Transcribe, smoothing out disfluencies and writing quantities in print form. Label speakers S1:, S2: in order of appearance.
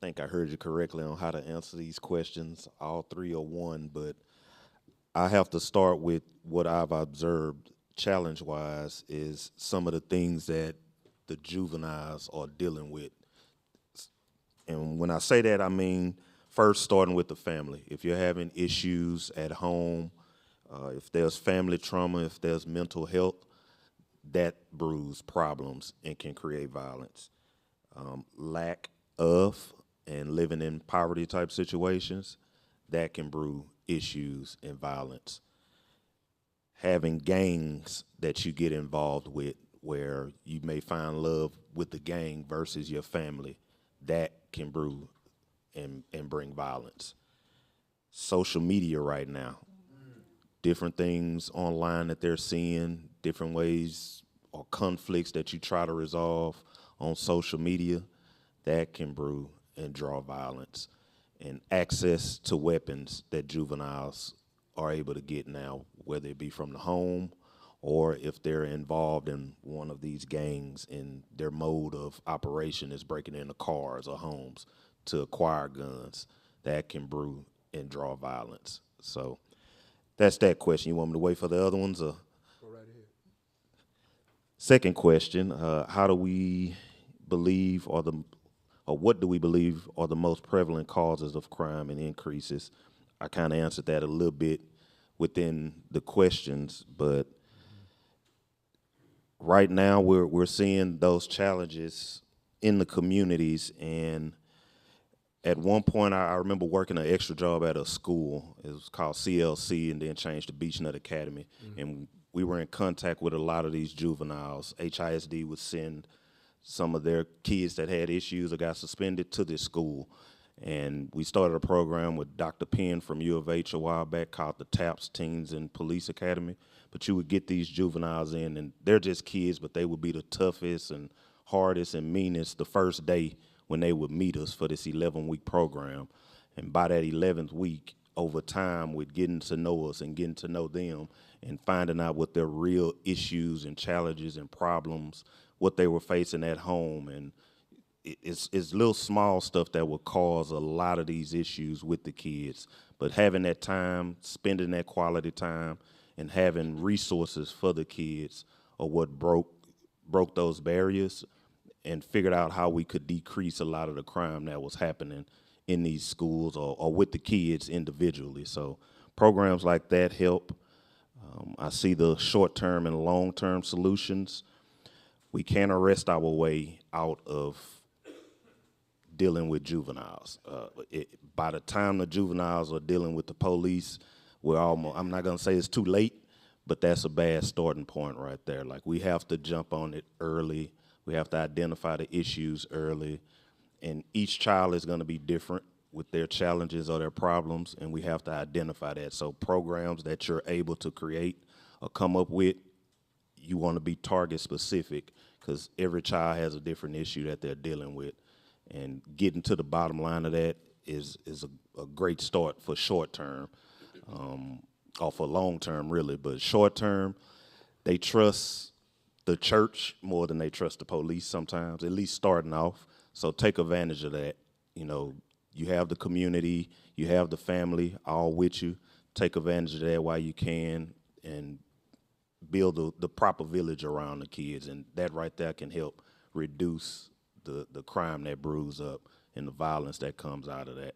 S1: think I heard you correctly on how to answer these questions. All three are one, but I have to start with what I've observed challenge wise is some of the things that the juveniles are dealing with. And when I say that, I mean first starting with the family. If you're having issues at home, if there's family trauma, if there's mental health, that brews problems and can create violence. Lack of and living in poverty type situations, that can brew issues and violence. Having gangs that you get involved with where you may find love with the gang versus your family, that can brew and bring violence. Social media right now, different things online that they're seeing, different ways or conflicts that you try to resolve on social media, that can brew and draw violence. And access to weapons that juveniles are able to get now, whether it be from the home or if they're involved in one of these gangs and their mode of operation is breaking into cars or homes to acquire guns, that can brew and draw violence. So that's that question. You want me to wait for the other ones? Or?
S2: Go right ahead.
S1: Second question: how do we believe, or what do we believe are the most prevalent causes of crime and increases? I kind of answered that a little bit within the questions, but right now we're seeing those challenges in the communities. And at one point, I remember working an extra job at a school. It was called CLC, and then changed to Beechnut Academy. And we were in contact with a lot of these juveniles. HISD would send some of their kids that had issues or got suspended to this school. And we started a program with Dr. Penn from U of H a while back called the TAPS Teens and Police Academy. But you would get these juveniles in, and they're just kids, but they would be the toughest and hardest and meanest the first day when they would meet us for this 11-week program. And by that 11th week, over time, with getting to know us and getting to know them and finding out what their real issues and challenges and problems, what they were facing at home. And it's little small stuff that will cause a lot of these issues with the kids. But having that time, spending that quality time, and having resources for the kids are what broke those barriers and figured out how we could decrease a lot of the crime that was happening in these schools or with the kids individually. So programs like that help. I see the short-term and long-term solutions. We can't arrest our way out of dealing with juveniles. By the time the juveniles are dealing with the police, we're almost, I'm not gonna say it's too late, but that's a bad starting point right there. Like, we have to jump on it early. We have to identify the issues early. And each child is gonna be different with their challenges or their problems, and we have to identify that. So programs that you're able to create or come up with, you wanna be target specific because every child has a different issue that they're dealing with. And getting to the bottom line of that is a great start for short term, or for long term, really. But short term, they trust the church more than they trust the police sometimes, at least starting off. So take advantage of that. You know, you have the community, you have the family all with you. Take advantage of that while you can and build the proper village around the kids. And that right there can help reduce the crime that brews up and the violence that comes out of that.